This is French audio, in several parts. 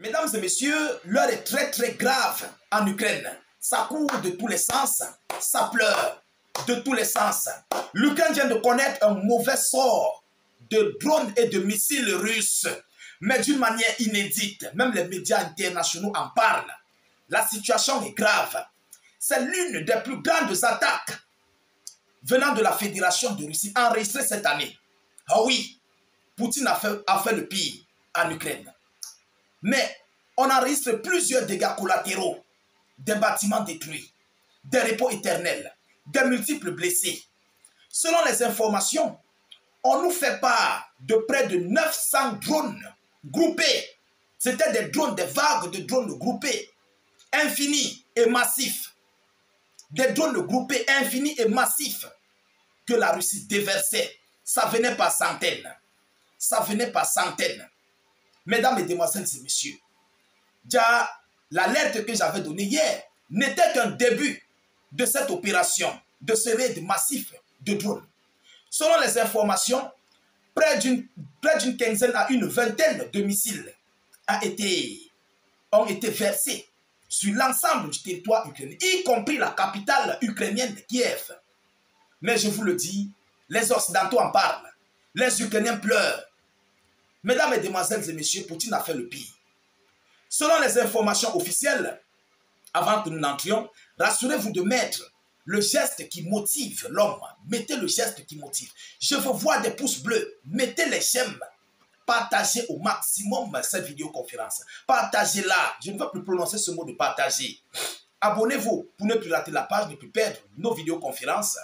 Mesdames et messieurs, l'heure est très grave en Ukraine. Ça court de tous les sens, ça pleure de tous les sens. L'Ukraine vient de connaître un mauvais sort de drones et de missiles russes, mais d'une manière inédite. Même les médias internationaux en parlent. La situation est grave. C'est l'une des plus grandes attaques venant de la Fédération de Russie enregistrée cette année. Ah oui, Poutine a fait le pire en Ukraine. Mais on enregistre plusieurs dégâts collatéraux, des bâtiments détruits, des repos éternels, des multiples blessés. Selon les informations, on nous fait part de près de 900 drones groupés. C'était des drones, des vagues de drones groupés, infinis et massifs. Des drones groupés, infinis et massifs que la Russie déversait. Ça venait par centaines. Ça venait par centaines. Mesdames, mesdemoiselles et messieurs, déjà, l'alerte que j'avais donnée hier n'était qu'un début de cette opération, de ce raid massif de drones. Selon les informations, près d'une quinzaine à une vingtaine de missiles ont été versés sur l'ensemble du territoire ukrainien, y compris la capitale ukrainienne de Kiev. Mais je vous le dis, les Occidentaux en parlent, les Ukrainiens pleurent. Mesdames, mesdemoiselles et messieurs, Poutine a fait le pire. Selon les informations officielles, avant que nous n'entrions, rassurez-vous de mettre le geste qui motive l'homme. Mettez le geste qui motive. Je veux voir des pouces bleus. Mettez les j'aime. Partagez au maximum cette vidéoconférence. Partagez-la. Je ne veux plus prononcer ce mot de partager. Abonnez-vous pour ne plus rater la page, ne plus perdre nos vidéoconférences.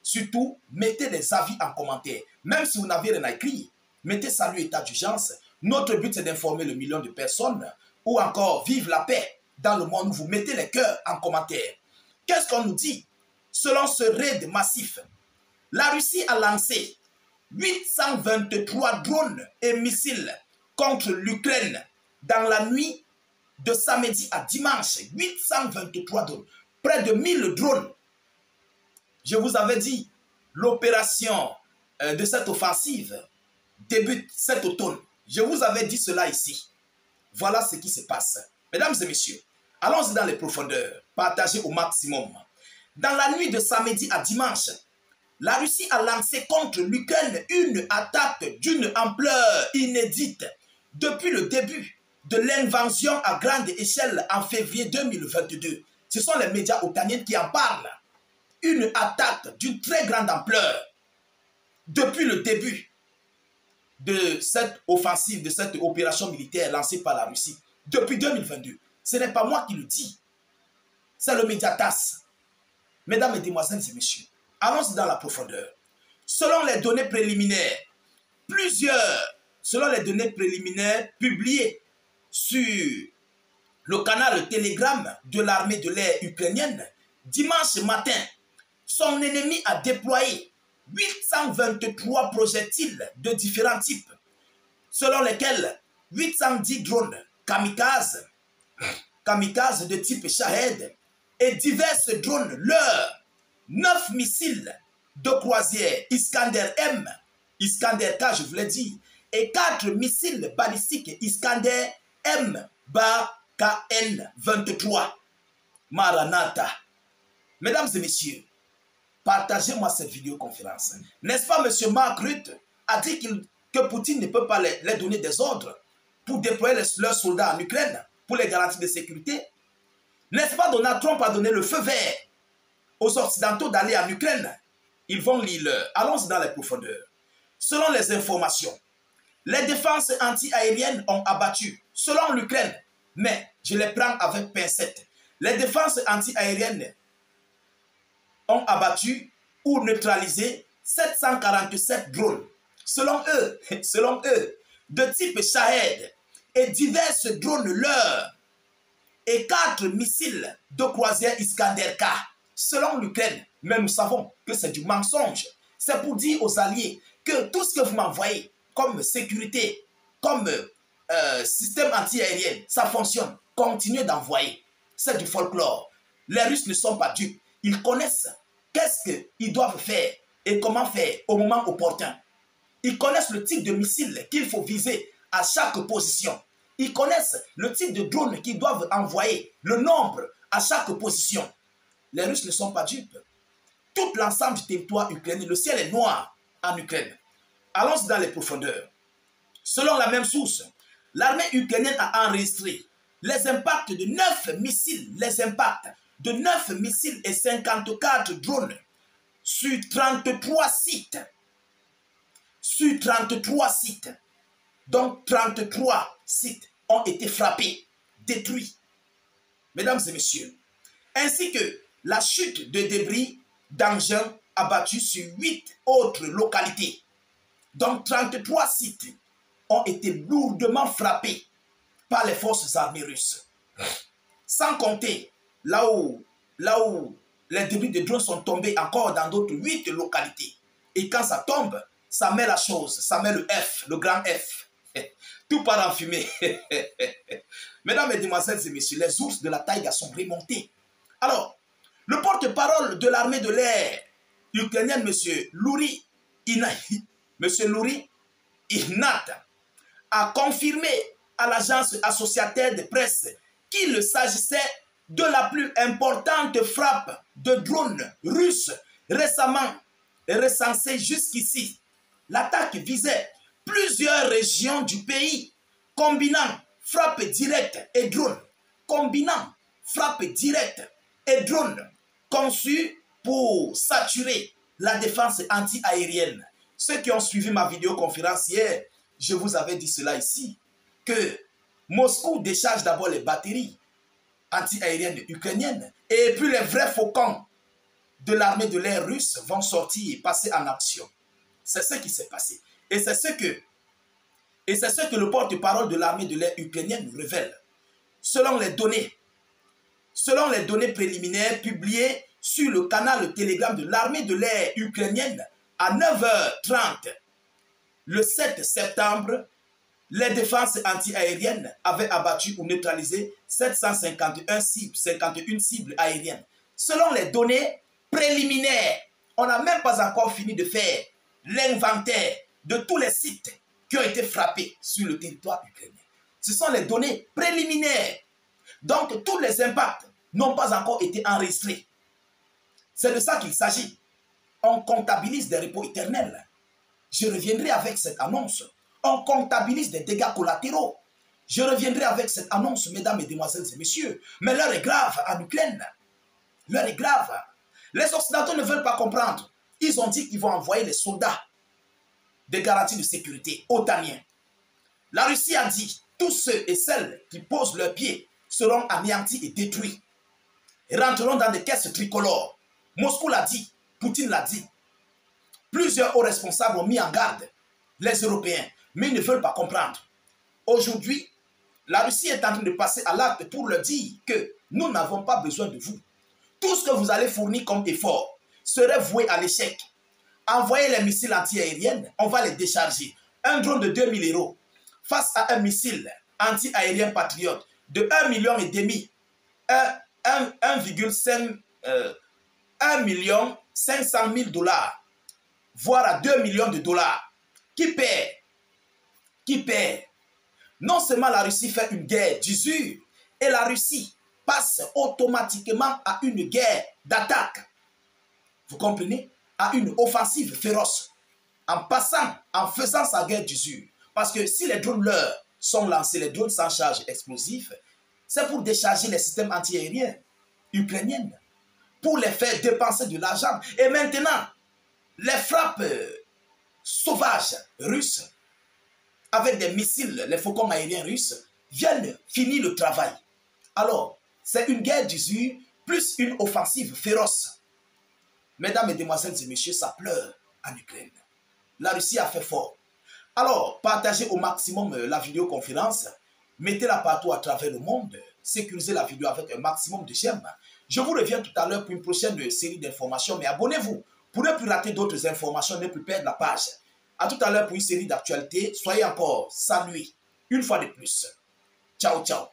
Surtout, mettez des avis en commentaire. Même si vous n'avez rien à écrire, mettez salut état d'urgence. Notre but, c'est d'informer le million de personnes ou encore vive la paix dans le monde. Vous mettez les cœurs en commentaire. Qu'est-ce qu'on nous dit? Selon ce raid massif, la Russie a lancé 823 drones et missiles contre l'Ukraine dans la nuit de samedi à dimanche. 823 drones, près de 1000 drones. Je vous avais dit, l'opération de cette offensive débute cet automne. Je vous avais dit cela ici. Voilà ce qui se passe. Mesdames et messieurs, allons-y dans les profondeurs. Partagez au maximum. Dans la nuit de samedi à dimanche, la Russie a lancé contre l'Ukraine une attaque d'une ampleur inédite depuis le début de l'invasion à grande échelle en février 2022. Ce sont les médias otaniens qui en parlent. Une attaque d'une très grande ampleur depuis le début de cette offensive, de cette opération militaire lancée par la Russie depuis 2022. Ce n'est pas moi qui le dis. C'est le média TASS. Mesdames, mesdemoiselles et messieurs, allons-y dans la profondeur. Selon les données préliminaires, selon les données préliminaires publiées sur le canal Telegram de l'armée de l'air ukrainienne, dimanche matin, son ennemi a déployé 823 projectiles de différents types, selon lesquels 810 drones kamikazes de type Shahed et divers drones leur 9 missiles de croisière Iskander M, Iskander K, je vous l'ai dit, et 4 missiles balistiques Iskander M-KN-23. Maranatha. Mesdames et messieurs, partagez-moi cette vidéoconférence. N'est-ce pas, M. Mark Rutte a dit que Poutine ne peut pas les donner des ordres pour déployer leurs soldats en Ukraine, pour les garanties de sécurité? N'est-ce pas, Donald Trump a donné le feu vert aux Occidentaux d'aller en Ukraine? Ils vont lire. Allons-y dans les profondeurs. Selon les informations, les défenses anti-aériennes ont abattu, selon l'Ukraine, mais je les prends avec pincette, les défenses anti-aériennes ont abattu ou neutralisé 747 drones, selon eux, de type Shahed et divers drones leurs et 4 missiles de croisière Iskander K, selon l'Ukraine. Mais nous savons que c'est du mensonge. C'est pour dire aux alliés que tout ce que vous m'envoyez comme sécurité, comme système anti-aérien, ça fonctionne. Continuez d'envoyer. C'est du folklore. Les Russes ne sont pas dupes. Ils connaissent qu'est-ce qu'ils doivent faire et comment faire au moment opportun. Ils connaissent le type de missile qu'il faut viser à chaque position. Ils connaissent le type de drone qu'ils doivent envoyer, le nombre à chaque position. Les Russes ne sont pas dupes. Tout l'ensemble du territoire ukrainien, le ciel est noir en Ukraine. Allons dans les profondeurs. Selon la même source, l'armée ukrainienne a enregistré les impacts de 9 missiles, et 54 drones sur 33 sites. Sur 33 sites. Donc 33 sites ont été frappés, détruits. Mesdames et messieurs, ainsi que la chute de débris d'engins abattus sur 8 autres localités. Donc 33 sites ont été lourdement frappés par les forces armées russes. Sans compter là où les débris de drones sont tombés encore dans d'autres 8 localités. Et quand ça tombe, ça met la chose, ça met le F, le grand F. Tout part en fumée. Mesdames, mesdemoiselles et messieurs, les ours de la taïga sont remontés. Alors, le porte-parole de l'armée de l'air ukrainienne, M. Louri Ignat, a confirmé à l'agence Associated de presse qu'il s'agissait de la plus importante frappe de drones russes récemment recensée jusqu'ici. L'attaque visait plusieurs régions du pays, combinant frappe directe et drone. Conçus pour saturer la défense anti-aérienne. Ceux qui ont suivi ma vidéoconférence hier, je vous avais dit cela ici, que Moscou décharge d'abord les batteries anti-aériennes ukrainiennes, et puis les vrais faucons de l'armée de l'air russe vont sortir et passer en action. C'est ce qui s'est passé. Et c'est ce que le porte-parole de l'armée de l'air ukrainienne nous révèle. Selon les données préliminaires publiées sur le canal Telegram de l'armée de l'air ukrainienne à 9h30, le 7 septembre, les défenses anti-aériennes avaient abattu ou neutralisé 751 cibles aériennes. Selon les données préliminaires, on n'a même pas encore fini de faire l'inventaire de tous les sites qui ont été frappés sur le territoire ukrainien. Ce sont les données préliminaires. Donc, tous les impacts n'ont pas encore été enregistrés. C'est de ça qu'il s'agit. On comptabilise des repos éternels. Je reviendrai avec cette annonce. On comptabilise des dégâts collatéraux. Je reviendrai avec cette annonce, mesdames, mesdemoiselles et messieurs. Mais l'heure est grave en Ukraine. L'heure est grave. Les Occidentaux ne veulent pas comprendre. Ils ont dit qu'ils vont envoyer les soldats de garantie de sécurité otaniens. La Russie a dit, tous ceux et celles qui posent leurs pieds seront anéantis et détruits. Et rentreront dans des caisses tricolores. Moscou l'a dit, Poutine l'a dit. Plusieurs hauts responsables ont mis en garde les Européens, mais ils ne veulent pas comprendre. Aujourd'hui, la Russie est en train de passer à l'acte pour leur dire que nous n'avons pas besoin de vous. Tout ce que vous allez fournir comme effort serait voué à l'échec. Envoyez les missiles anti-aériens, on va les décharger. Un drone de 2 000 € face à un missile anti-aérien patriote de 1,5 million, 1,5 million $, voire à 2 millions de dollars. Qui perd? Qui perd? Non seulement la Russie fait une guerre d'usure, et la Russie passe automatiquement à une guerre d'attaque. Vous comprenez? À une offensive féroce. En faisant sa guerre d'usure. Parce que si les drones leurs sont lancés, les drones sans charge explosive, c'est pour décharger les systèmes anti-aériens ukrainiens, pour les faire dépenser de l'argent. Et maintenant, les frappes sauvages russes, avec des missiles, les faucons aériens russes, viennent finir le travail. Alors, c'est une guerre d'usure plus une offensive féroce. Mesdames, mesdemoiselles et messieurs, ça pleure en Ukraine. La Russie a fait fort. Alors, partagez au maximum la vidéoconférence, mettez-la partout à travers le monde, sécurisez la vidéo avec un maximum de j'aime. Je vous reviens tout à l'heure pour une prochaine série d'informations, mais abonnez-vous pour ne plus rater d'autres informations, ne plus perdre la page. À tout à l'heure pour une série d'actualités. Soyez encore salués une fois de plus. Ciao, ciao.